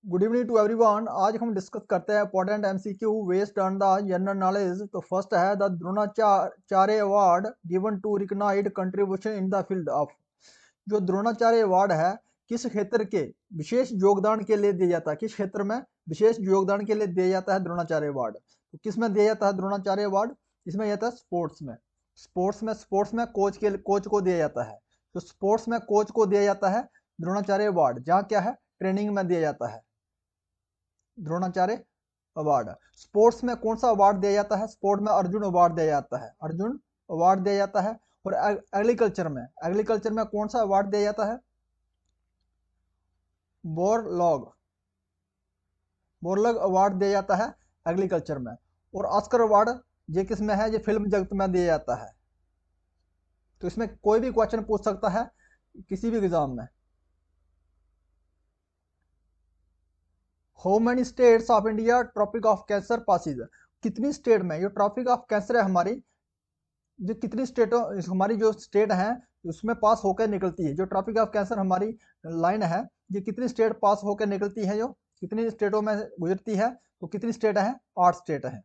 Good evening to everyone. आज हम discuss करते हैं important MCQ based on the general knowledge. तो फर्स्ट है the Dronacharya award given to recognised contribution in the field of. जो Dronacharya award है किस क्षेत्र के विशेष योगदान के लिए दिया जाता है, किस क्षेत्र में विशेष योगदान के लिए दिया जाता है द्रोणाचार्य अवार्ड। तो किस में दिया जाता है द्रोणाचार्य अवार्ड? इसमें जाता है स्पोर्ट्स में। स्पोर्ट्स में कोच को दिया जाता है। तो स्पोर्ट्स में कोच को दिया जाता है द्रोणाचार्य अवार्ड, जहाँ क्या है ट्रेनिंग में दिया जाता है द्रोणाचार्य अवार्ड। स्पोर्ट्स में कौन सा अवार्ड दिया जाता है? स्पोर्ट में अर्जुन अवार्ड दिया जाता है, अर्जुन अवार्ड दिया जाता है। और एग्रीकल्चर में कौन सा अवार्ड दिया जाता है? बोरलॉग बोरलॉग अवार्ड दिया जाता है एग्रीकल्चर में। और ऑस्कर अवार्ड ये किस में है? ये फिल्म जगत में दिया जाता है। तो इसमें कोई भी क्वेश्चन पूछ सकता है किसी भी एग्जाम में। How many states of India tropic of Cancer passes? कितनी स्टेट में ये ट्रॉपिक ऑफ कैंसर है हमारी, जो कितनी स्टेटों हमारी जो स्टेट है उसमें पास होकर निकलती है। जो ट्रॉपिक ऑफ कैंसर हमारी लाइन है ये कितनी स्टेट पास होकर निकलती है, जो कितनी स्टेटों में गुजरती है? तो कितनी स्टेट है? 8 स्टेट है।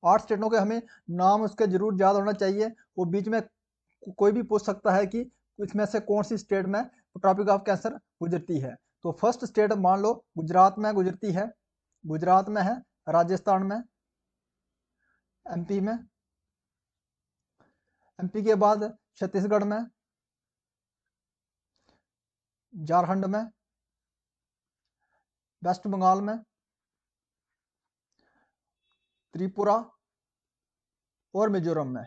8 स्टेटों के हमें नाम उसके जरूर याद होना चाहिए। वो बीच में कोई भी पूछ सकता है कि इसमें से कौन सी स्टेट में ट्रॉपिक ऑफ कैंसर गुजरती है। तो फर्स्ट स्टेट मान लो गुजरात में गुजरती है, गुजरात में है, राजस्थान में, एमपी में, एमपी के बाद छत्तीसगढ़ में, झारखंड में, वेस्ट बंगाल में, त्रिपुरा और मिजोरम में।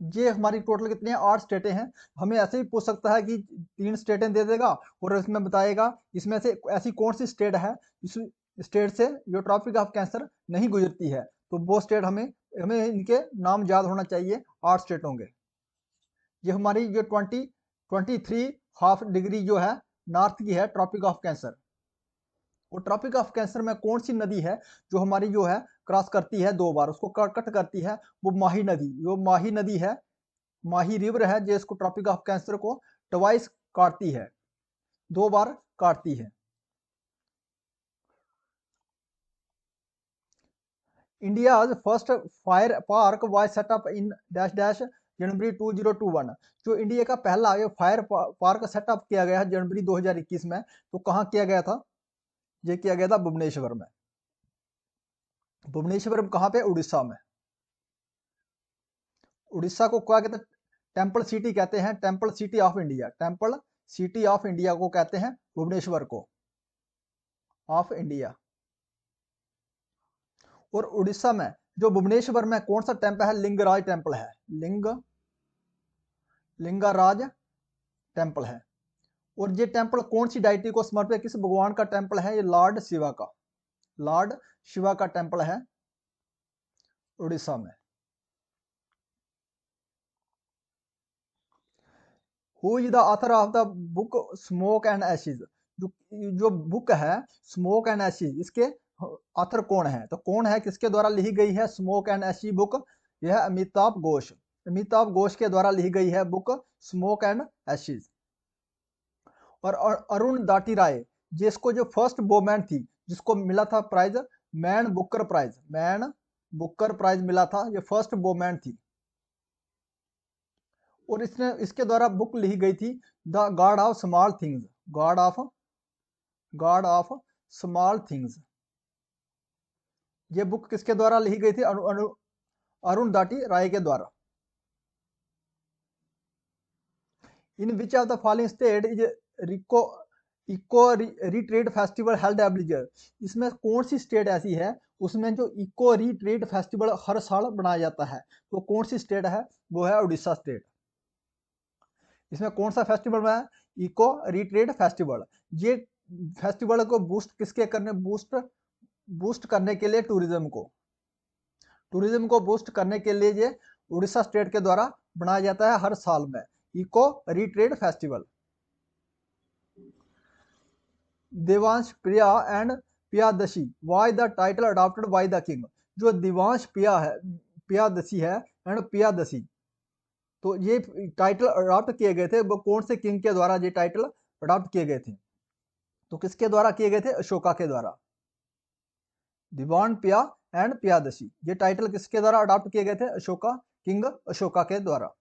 ये हमारी टोटल कितनी है? 8 स्टेटें हैं। हमें ऐसे ही पूछ सकता है कि 3 स्टेटें दे देगा और इसमें बताएगा इसमें से ऐसी कौन सी स्टेट है इस स्टेट से जो ट्रॉपिक ऑफ कैंसर नहीं गुजरती है। तो वो स्टेट हमें हमें इनके नाम याद होना चाहिए 8 स्टेटों के। ये हमारी जो 23 हाफ डिग्री जो है नॉर्थ की है ट्रॉपिक ऑफ कैंसर। और ट्रॉपिक ऑफ कैंसर में कौन सी नदी है जो हमारी जो है क्रॉस करती है 2 बार, उसको कट करती है? वो माही नदी, जो माही नदी है, माही रिवर है जो इसको ट्रॉपिक ऑफ कैंसर को ट्वाइस काटती है, 2 बार काटती है। India first fire park was set up in dash dash January 2021। जो इंडिया का पहला ये फायर पार्क सेटअप किया गया है जनवरी 2021 में, तो कहाँ किया गया था? ये किया गया था भुवनेश्वर में। भुवनेश्वर कहाँ पे? उड़ीसा में। उड़ीसा को क्या कहते हैं? टेम्पल सिटी कहते हैं, temple city of India, temple city of India को कहते हैं भुवनेश्वर को, ऑफ इंडिया। और उड़ीसा में जो भुवनेश्वर में कौन सा टेम्पल है? लिंगराज टेम्पल है, लिंगराज टेम्पल है। और ये टेम्पल कौन सी डायटी को समर्पित, किस भगवान का टेम्पल है? ये लॉर्ड शिवा का, लॉर्ड शिवा का टेम्पल है उड़ीसा में। Who is the author of the book smoke and Ashes? जो बुक है स्मोक एंड एशिज, इसके ऑथर कौन है? तो कौन है, किसके द्वारा लिखी गई है स्मोक एंड एशिज बुक? यह अमिताभ घोष, अमिताभ घोष के द्वारा लिखी गई है बुक स्मोक एंड एशिज। और अरुण दाटी राय, जिसको जो फर्स्ट वोमेन थी जिसको मिला था prize Man Booker prize, Man Booker prize मिला था, ये फर्स्ट वोमेन थी। और इसने इसके द्वारा बुक लिखी गई थी the God of small things, God of small things. ये बुक किसके द्वारा लिखी गई थी? अरुण दाटी राय के द्वारा। In which of the following state is रिको eco retreat festival held every year? इसमें कौन सी स्टेट ऐसी है उसमें जो इको रिट्रीट फेस्टिवल हर साल बनाया जाता है? तो कौन सी स्टेट है? वो है उड़ीसा स्टेट। इसमें कौन सा फेस्टिवल है? Eco retreat festival. ये फेस्टिवल को बूस्ट किसके करने, बूस्ट करने के लिए टूरिज्म को बूस्ट करने के लिए ये उड़ीसा स्टेट के द्वारा बनाया जाता है हर साल में eco retreat festival. Devansh Priya and Piyadashi why the title adopted by the king? जो दिवांश पियादशी है एंड पियादशी, तो ये टाइटल अडॉप्ट किए गए थे वो कौन से किंग के द्वारा ये टाइटल अडॉप्ट किए गए थे। तो किसके द्वारा किए गए थे? अशोका के द्वारा। दिवान प्या एंड प्यादशी, ये टाइटल किसके द्वारा अडॉप्ट किए गए थे? अशोका, किंग अशोका के द्वारा।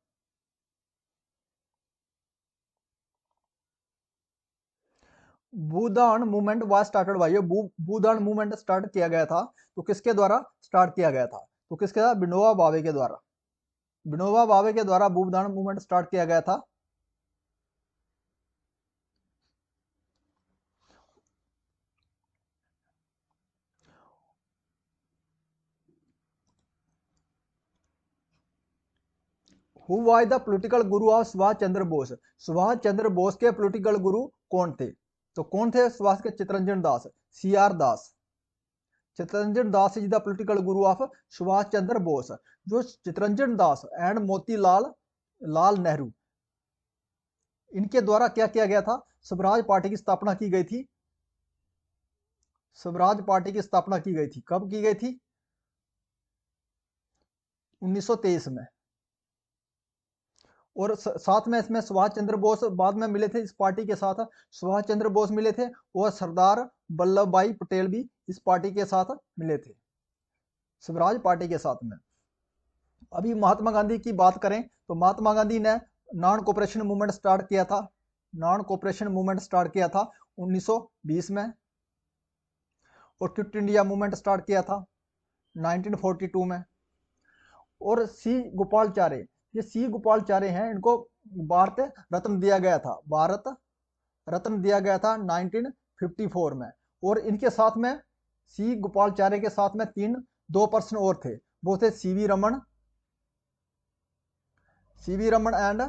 Bhoodan movement was started by, Bhoodan movement start किया गया था तो किसके द्वारा स्टार्ट किया गया था? तो किसके द्वारा? विनोबा भावे के द्वारा। विनोबा भावे के द्वारा भूदान मूवमेंट स्टार्ट किया गया था। Who was the political guru of Subhash Chandra Bose? Subhash Chandra Bose के पॉलिटिकल गुरु कौन थे? तो कौन थे सुभाष के? Chittaranjan Das, C R Das. Chittaranjan Das is the political guru of Subhash Chandra Bose. जो चित्तरंजन दास एंड मोतीलाल लाल नेहरू, इनके द्वारा क्या किया गया था? स्वराज पार्टी की स्थापना की गई थी। स्वराज पार्टी की स्थापना की गई थी। कब की गई थी? 1923 में। और साथ में इसमें सुभाष चंद्र बोस बाद में मिले थे इस पार्टी के साथ। सुभाष चंद्र बोस मिले थे और सरदार वल्लभ भाई पटेल भी इस पार्टी के साथ मिले थे, स्वराज पार्टी के साथ में। अभी महात्मा गांधी की बात करें तो महात्मा गांधी ने नॉन कोऑपरेशन मूवमेंट स्टार्ट किया था। नॉन कोऑपरेशन मूवमेंट स्टार्ट किया था 1920 में। और क्विट इंडिया मूवमेंट स्टार्ट किया था 1942 में। और सी गोपालचारे, ये सी गोपालचारे हैं, इनको भारत रत्न दिया गया था। भारत रत्न दिया गया था 1954 में। और इनके साथ में सी गोपालचारे के साथ में दो पर्सन और थे, वो थे CV Raman and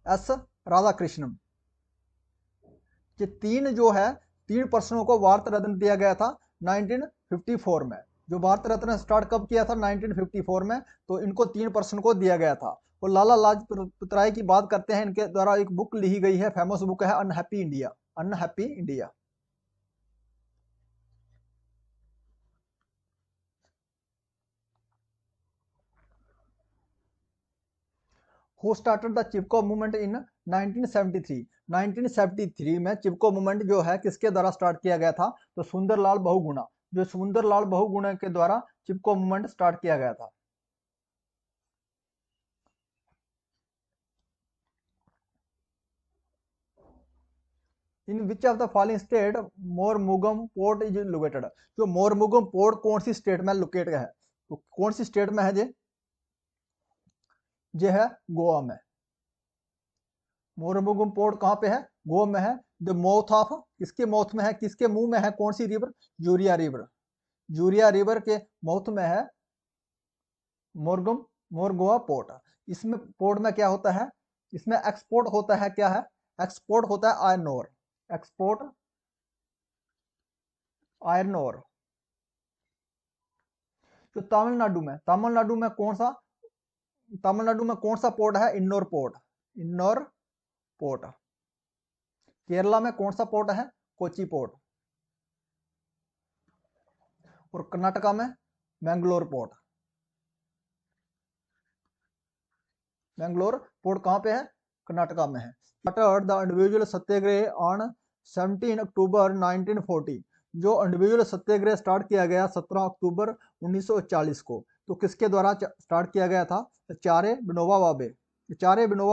S Radhakrishnan. ये तीन पर्सनों को भारत रत्न दिया गया था 1954 में। जो भारत रत्न स्टार्ट कब किया था? 1954 में। तो इनको 3 पर्सन को दिया गया था। और लाला लाजपत राय की बात करते हैं, इनके द्वारा एक बुक लिखी गई है, फेमस बुक है unhappy India. Unhappy India. Who started the Chipko movement in 1973? 1973 में चिपको मूवमेंट जो है किसके द्वारा स्टार्ट किया गया था? तो सुंदरलाल बहुगुणा। जो सुंदरलाल बहुगुणा के द्वारा चिपको मूवमेंट स्टार्ट किया गया था। In which of the following state Mormugao port is located? जो मोरमुगम पोर्ट कौन सी स्टेट में लोकेट है? तो कौन सी स्टेट में है? ये है गोवा में। मोरमुगम पोर्ट कहाँ पे है? गोवा में है। द माउथ ऑफ, किसके माउथ में है? किसके मुंह में है? कौन सी river? Zuari river. Zuari river के माउथ में है मोरगोवा पोर्ट। इसमें पोर्ट में क्या होता है? इसमें एक्सपोर्ट होता है, क्या है? एक्सपोर्ट होता है iron ore. Export iron ore. तो तमिलनाडु में कौन सा पोर्ट है? इन्नोर पोर्ट। इन्नोर पोर्ट। केरला में कौन सा पोर्ट है? कोची पोर्ट। और कर्नाटका में मैंगलोर पोर्ट। मैंगलोर पोर्ट कहाँ पे है? कर्नाटका में है। Started the individual Satyagraha on 17 अक्टूबर 1940। जो इंडिविजुअल सत्याग्रह स्टार्ट किया गया 17 अक्टूबर 1940 को, तो किसके द्वारा स्टार्ट किया गया था? चारे विनोबा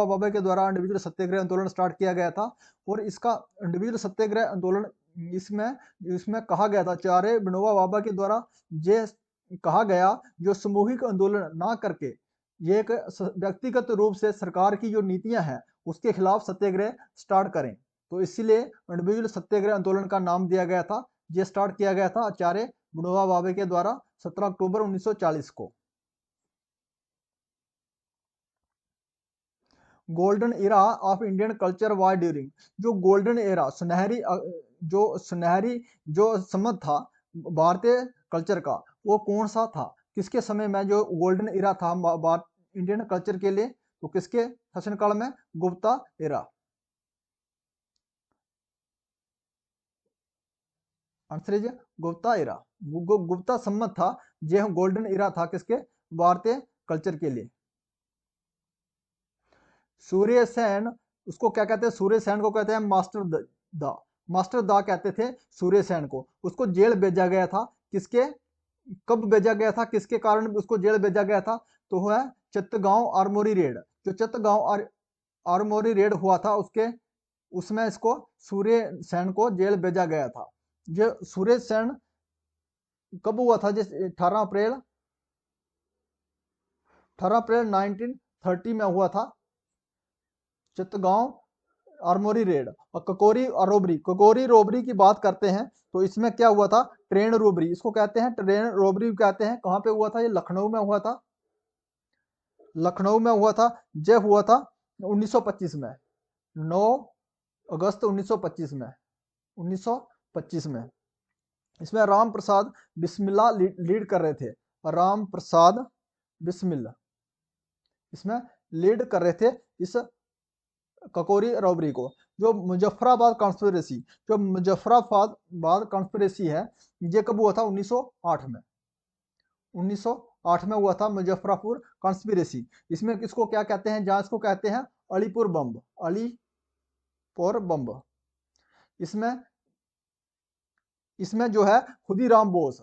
भावे के द्वारा इंडिविजुअल सत्याग्रह आंदोलन स्टार्ट किया गया था। और इसका इंडिविजुअल सत्याग्रह आंदोलन इसमें कहा गया था, चारे विनोबा भावे के द्वारा ये कहा गया, जो सामूहिक आंदोलन ना करके ये एक व्यक्तिगत रूप से सरकार की जो नीतियां हैं उसके खिलाफ सत्याग्रह स्टार्ट करें। तो इसीलिए इंडिविजुअल सत्याग्रह आंदोलन का नाम दिया गया था। ये स्टार्ट किया गया था आचार्य विनोबा भावे के द्वारा 17 अक्टूबर 1940 को। Golden era of Indian culture was during. जो गोल्डन एरा, सुनहरी जो समय था भारतीय कल्चर का, वो कौन सा था? किसके समय में जो गोल्डन एरा था इंडियन कल्चर के लिए? तो किसके शासनकाल में? Gupta era. Answer is Gupta era. Gupta सम्मत था, यह गोल्डन एरा था किसके? भारतीय कल्चर के लिए। सूर्य सेन उसको क्या कहते हैं, सूर्य सेन को कहते हैं मास्टर दा कहते थे सूर्य सेन को। उसको जेल भेजा गया था, किसके, कब भेजा गया था, किसके कारण उसको जेल भेजा गया था, तो हुआ चित्तगांव आर्मोरी रेड। जो चित्तगांव आर्मोरी रेड हुआ था उसके, उसमें इसको सूर्य सेन को जेल भेजा गया था। जो सूर्य सेन कब हुआ था, जिस 18 अप्रैल 1930 में हुआ था चित्तगांव आर्मोरी रेड। और ककोरी रोबरी की बात करते हैं तो इसमें क्या हुआ था, ट्रेन रोबरी इसको कहते हैं, ट्रेन रोबरी कहते हैं। कहां पे हुआ था, ये लखनऊ में हुआ था, लखनऊ में हुआ था। जब हुआ था 1925 में, 9 अगस्त 1925 में, 1925 में। इसमें राम प्रसाद बिस्मिल्ला लीड कर रहे थे, राम प्रसाद बिस्मिल्ला इसमें लीड कर रहे थे इस ककोरी रॉबरी को। जो मुजफ्फराबाद कॉन्स्पिरेसी है, ये कब हुआ था, 1908 में, 1908 में हुआ था मुजफ्फरापुर कॉन्स्पिरेसी। इसमें किसको क्या कहते हैं, जहां इसको कहते हैं अलीपुर बम्ब। इसमें जो है खुदीराम बोस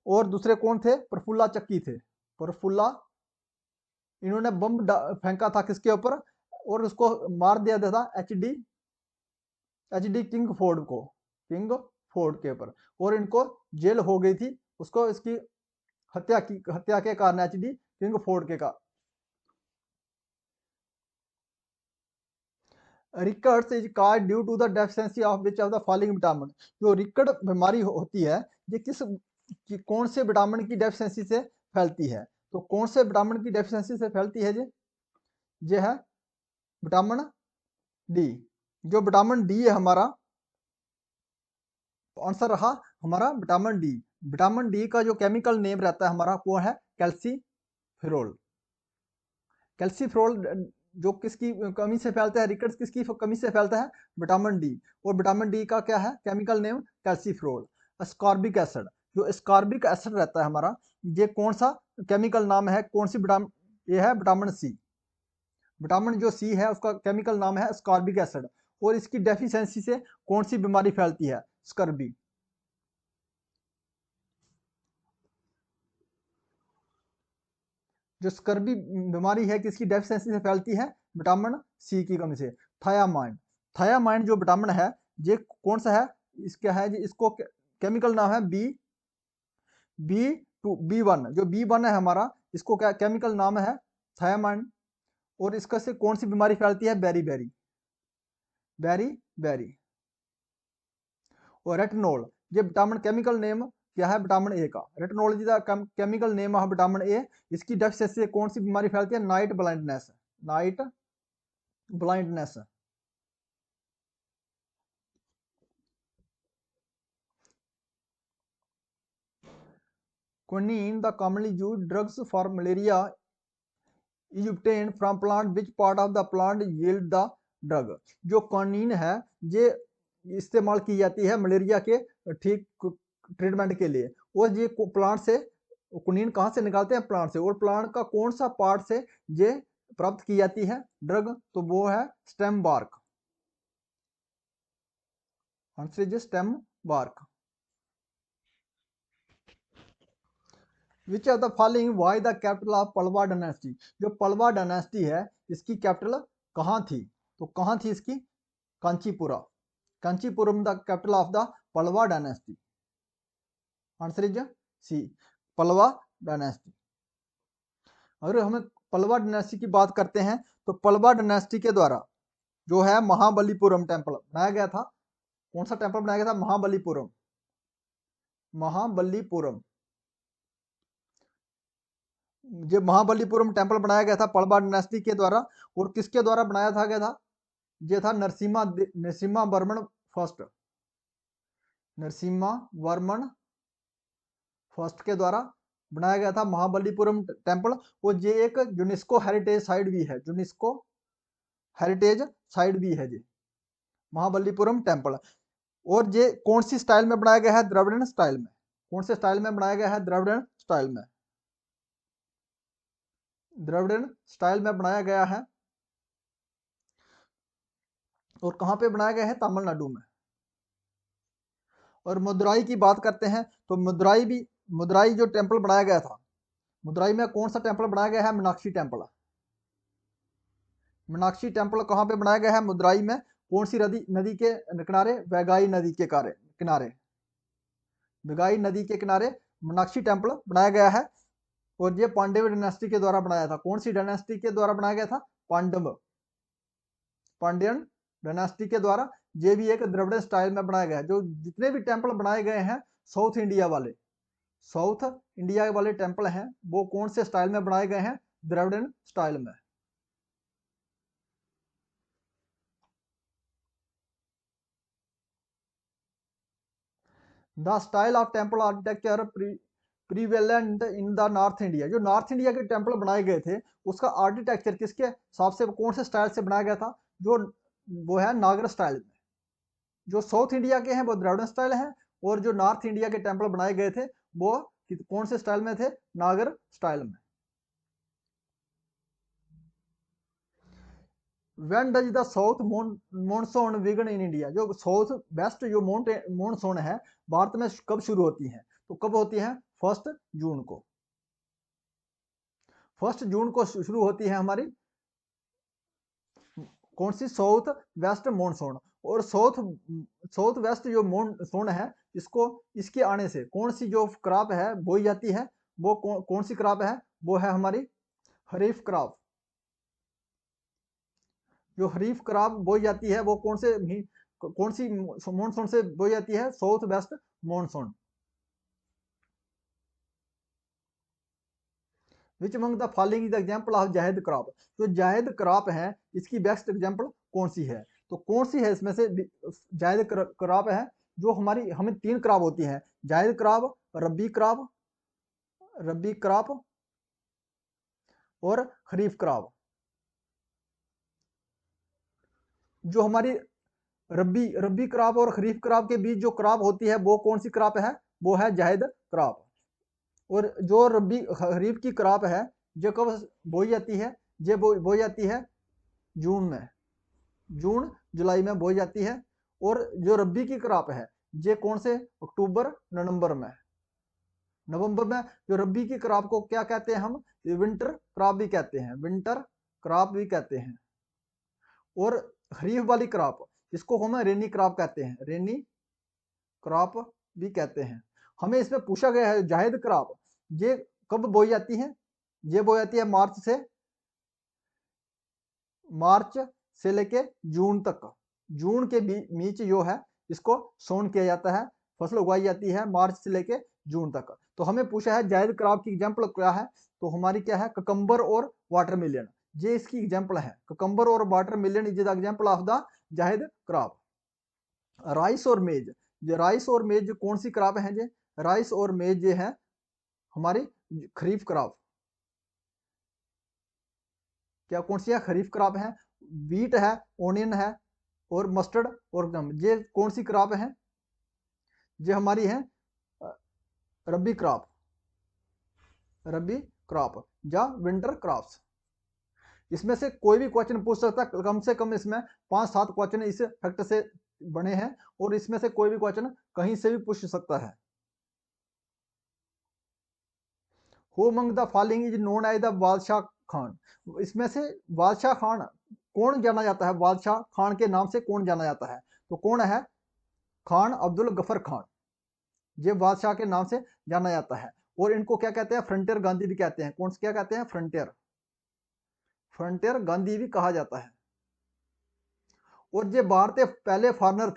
और दूसरे कौन थे, प्रफुल्ला चक्की थे। प्रफुल्ला, इन्होंने बम फेंका था किसके ऊपर, और उसको मार दिया था एच डी किंग फोर्ड के ऊपर, और इनको जेल हो गई थी, उसको इसकी हत्या के कारण, एच डी किंग फोर्ड के कारण। Rickets is called due to the deficiency of which of the following vitamin. जो रिकट बीमारी होती है, ये कौन से विटामिन की डेफिशिएंसी से फैलती है, तो कौन से विटामिन की डेफिशिएंसी से फैलती है ये है विटामिन डी। जो विटामिन डी है हमारा, आंसर रहा हमारा विटामिन डी। विटामिन डी का जो केमिकल नेम रहता है हमारा, वो है कैल्सीफेरॉल। जो किसकी कमी से फैलता है, रिकेट्स किसकी कमी से फैलता है, विटामिन डी। और विटामिन डी का क्या है chemical name, calciferol. Ascorbic acid, जो स्कॉर्बिक एसिड रहता है हमारा, ये कौन सा केमिकल नाम है, कौन सी विटामिन, ये है विटामिन सी। विटामिन जो सी है उसका केमिकल नाम है स्कॉर्बिक एसिड। और इसकी डेफिशिएंसी से कौन सी बीमारी फैलती है, स्कर्बी। जो स्कर्बी बीमारी है किसकी डेफिशिएंसी से फैलती है, विटामिन सी की कमी से। थायामाइन जो विटामिन है, ये कौन सा है, इसका है जी, इसको केमिकल नाम है बी वन। जो बी1 है हमारा, इसको क्या केमिकल नाम है, थायामाइन। और इसका से कौन सी बीमारी फैलती है, बेरी। और रेटिनोल, ये विटामिन केमिकल नेम क्या है, विटामिन ए का। रेटिनोल जी का केमिकल नेम है विटामिन ए। इसकी डेफिशिएंसी से कौन सी बीमारी फैलती है, night blindness. Quinine, the commonly used drugs for malaria, is obtained from plant. Which part of the plant yield the drug? जो क्विनीन है, ये इस्तेमाल की जाती है मलेरिया के ठीक ट्रीटमेंट के लिए। और ये प्लांट से, क्विनीन कहाँ से निकालते हैं, प्लांट से। और प्लांट का कौन सा पार्ट से ये प्राप्त की जाती है ड्रग, तो वो है stem bark. Answer is stem bark. Which of the following why the capital of Pallava dynasty. जो पलवा डायनेस्टी है, इसकी कैपिटल कहाँ थी, तो कहाँ थी इसकी, Kanchipuram the capital of the Pallava dynasty. Answer is C, Pallava dynasty. अगर हमें पलवा डायनेस्टी की बात करते हैं, तो पलवा डायनेस्टी के द्वारा जो है महाबलीपुरम टेम्पल बनाया गया था। कौन सा टेम्पल बनाया गया था, महाबलीपुरम। जो महाबलीपुरम टेम्पल बनाया गया था पलवा डायनेस्टी के द्वारा। और किसके द्वारा बनाया था गया था, ये था नरसिम्हा वर्मन फर्स्ट के द्वारा बनाया गया था महाबलीपुरम टेम्पल। और ये एक यूनेस्को हेरिटेज साइट भी है ये महाबलीपुरम टेम्पल। और ये कौन सी स्टाइल में बनाया गया है, द्रविड़न स्टाइल में। कौन से स्टाइल में बनाया गया है, द्रविड़न स्टाइल में। द्रविड़न स्टाइल में बनाया गया है। और कहाँ पे बनाया गया है? तमिलनाडु में। और मदुराई की बात करते हैं तो मदुराई जो टेम्पल बनाया गया था, मदुराई में कौन सा टेम्पल बनाया गया है? मीनाक्षी टेम्पल। मीनाक्षी टेम्पल कहाँ पे बनाया गया है? मदुराई में। कौन सी नदी के किनारे? वैगाई नदी के किनारे। वैगाई नदी के किनारे मीनाक्षी टेम्पल बनाया गया है। और ये पांडव डायनेस्टी के द्वारा बनाया था। कौन सी डायनेस्टी के द्वारा बनाया गया था? पांड्यन डायनेस्टी के द्वारा। ये भी एक द्रविड़ स्टाइल में बनाया गया है। जो जितने भी टेम्पल बनाए गए हैं साउथ इंडिया वाले टेम्पल हैं, वो कौन से स्टाइल में बनाए गए हैं? द्रविड़न स्टाइल में। The style of temple architecture prevalent in the north India. जो नॉर्थ इंडिया के टेम्पल बनाए गए थे उसका आर्किटेक्चर किसके हिसाब से, कौन से स्टाइल से बनाया गया था? जो वो है नागर स्टाइल में। जो साउथ इंडिया के हैं वो द्रविड़न स्टाइल है, और जो नॉर्थ इंडिया के टेम्पल बनाए गए थे वो कौन से स्टाइल में थे? नागर स्टाइल में। When does the south monsoon begin in India? जो साउथ वेस्ट जो मॉनसून है भारत में कब शुरू होती है? तो कब होती है? 1 जून को। 1 जून को शुरू होती है हमारी कौन सी? South west monsoon. और साउथ वेस्ट जो मॉनसून है, इसके आने से कौन सी जो क्रॉप है बोई जाती है? वो कौन सी क्रॉप है? वो है हमारी खरीफ क्रॉप। जो खरीफ क्रॉप बोई जाती है वो कौन सी मॉनसून से बोई जाती है? South west monsoon. Which among the following is the example of Zayed crop? जो जायद क्रॉप है इसकी बेस्ट एग्जांपल कौन सी है? तो कौन सी है इसमें से जायद क्रॉप है? जो हमें 3 क्रॉप होती है, जायद क्रॉप, रबी क्रॉप और खरीफ क्रॉप। जो हमारी रबी क्रॉप और खरीफ क्रॉप के बीच जो क्रॉप होती है वो कौन सी क्रॉप है? वो है जायद क्रॉप। और जो रबी खरीफ की क्रॉप है जो कब बोई जाती है? ये बोई जाती है जून में, जून जुलाई में बोई जाती है। और जो रबी की क्रॉप है ये कौन से? अक्टूबर नवंबर में। नवंबर में जो रबी की क्रॉप को क्या कहते हैं हम? विंटर क्रॉप भी कहते हैं, विंटर क्रॉप भी कहते हैं। और खरीफ वाली क्रॉप इसको हम रेनी क्रॉप कहते हैं, रेनी क्रॉप भी कहते हैं। हमें इसमें पूछा गया है जायद क्रॉप ये कब बोई जाती है? ये बोई जाती है मार्च से लेके जून तक। जून के बीच जो है इसको सोन किया जाता है, फसल उगाई जाती है मार्च से लेके जून तक। तो हमें पूछा है जायद क्रॉप की एग्जांपल क्या है? तो हमारी क्या है? ककम्बर और वाटरमेलन। ये इसकी एग्जांपल है, ककम्बर और watermelon is the example of the जायद क्रॉप। राइस और मेज, ये राइस और मेज कौन सी क्रॉप है? ये राइस और मेज ये है हमारी खरीफ क्रॉप। क्या कौन सी है? खरीफ क्रॉप है। वीट है, ओनियन है और मस्टर्ड और गम, ये कौन सी क्रॉप है? ये हमारी है रबी क्रॉप, रबी क्रॉप या विंटर क्रॉप्स। इसमें से कोई भी क्वेश्चन पूछ सकता है, कम से कम इसमें 5-7 क्वेश्चन इस फैक्ट से बने हैं और इसमें से कोई भी क्वेश्चन कहीं से भी पूछ सकता है। Who among the following is known as the Badshah Khan? इसमें से बादशाह खान कौन जाना जाता है? बादशाह खान के नाम से कौन जाना जाता है? तो कौन है? खान अब्दुल गफर खान। ये बादशाह के नाम से जाना जाता है। और इनको क्या कहते हैं? फ्रंटियर गांधी भी कहते हैं। कौन से क्या कहते हैं? फ्रंटियर गांधी भी कहा जाता है। और ये भारत के पहले फॉरनर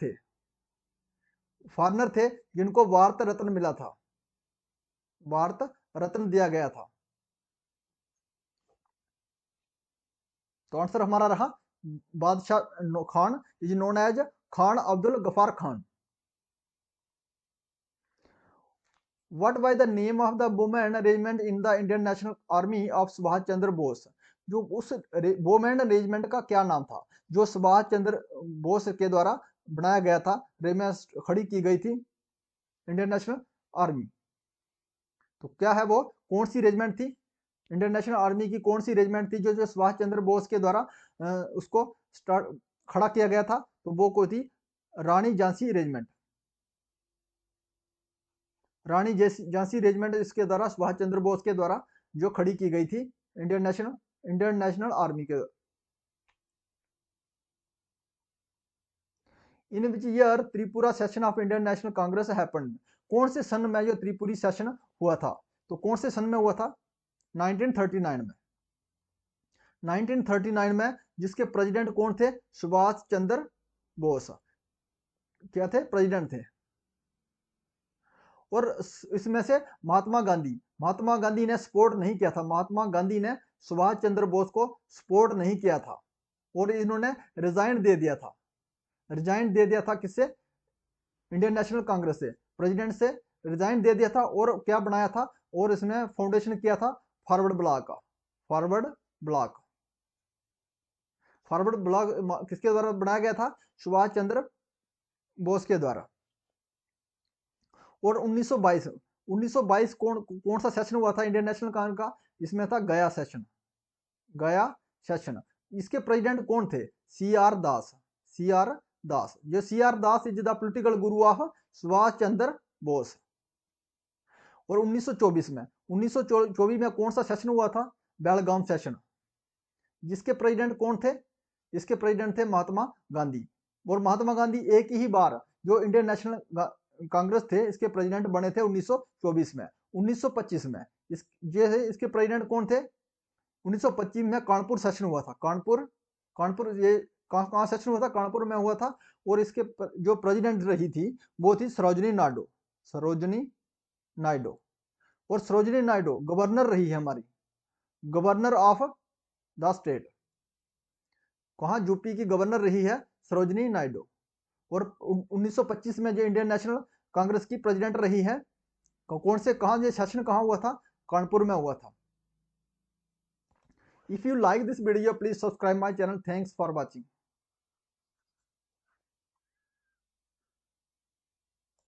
थे जिनको भारत रत्न मिला था, भारत रत्न दिया गया था। तो आंसर हमारा रहा Badshah Khan is known as Khan Abdul Gaffar Khan. What was the name of the women regiment in the Indian National Army of Subhash Chandra Bose? जो उस वुमेन रेजिमेंट का क्या नाम था जो सुभाष चंद्र बोस के द्वारा बनाया गया था, रेजिमेंट खड़ी की गई थी इंडियन नेशनल आर्मी? तो क्या है वो? कौन सी रेजिमेंट थी? इंडियन नेशनल आर्मी की कौन सी रेजिमेंट थी जो जो सुभाष चंद्र बोस के द्वारा उसको स्टार्ट खड़ा किया गया था? तो वो को थी रानी झांसी रेजिमेंट। रानी झांसी रेजिमेंट इसके द्वारा सुभाष चंद्र बोस के द्वारा जो खड़ी की गई थी इंडियन नेशनल आर्मी के। In which year Tripura session of Indian National Congress happened? कौन से सन में जो त्रिपुरी सेशन हुआ था? तो कौन से सन में हुआ था? 1939 में। 1939 में जिसके प्रेसिडेंट कौन थे? सुभाष चंद्र बोस क्या थे? प्रेसिडेंट थे। और इसमें से महात्मा गांधी ने सपोर्ट नहीं किया था। महात्मा गांधी ने सुभाष चंद्र बोस को सपोर्ट नहीं किया था और इन्होंने रिजाइन दे दिया था। रिजाइन दे दिया था किससे? इंडियन नेशनल कांग्रेस से, प्रेसिडेंट से रिजाइन दे दिया था। और क्या बनाया था? और इसमें फाउंडेशन किया था फॉरवर्ड ब्लॉक का। फॉरवर्ड ब्लॉक किसके द्वारा बनाया गया था? सुभाष चंद्र बोस के द्वारा। और 1922 कौन सा सेशन हुआ था इंडियन नेशनल कांग्रेस का? इसमें था गया सेशन। इसके प्रेसिडेंट कौन थे? C R Das. जो C R Das is the political guru of Subhash Chandra Bose. और 1924 में कौन सा सेशन हुआ था? बेलगाम सेशन। जिसके प्रेसिडेंट कौन थे? इसके प्रेसिडेंट थे महात्मा गांधी। और महात्मा गांधी एक ही बार जो इंडियन नेशनल कांग्रेस थे इसके प्रेसिडेंट बने थे 1924 में। 1925 में इसके प्रेसिडेंट कौन थे? 1925 में कानपुर सेशन हुआ था। कानपुर ये कहाँ सेशन हुआ था? कानपुर में हुआ था। और इसके जो प्रेसिडेंट रही थी वो थी सरोजिनी नायडू। और सरोजिनी नायडू गवर्नर रही है हमारी, गवर्नर ऑफ द स्टेट। कहाँ? यूपी की गवर्नर रही है सरोजिनी नायडू। और 1925 में जो इंडियन नेशनल कांग्रेस की प्रेसिडेंट रही है कौन से, कहाँ ये सेशन कहाँ हुआ था? कानपुर में हुआ था। If you like this video please subscribe my channel. Thanks for watching.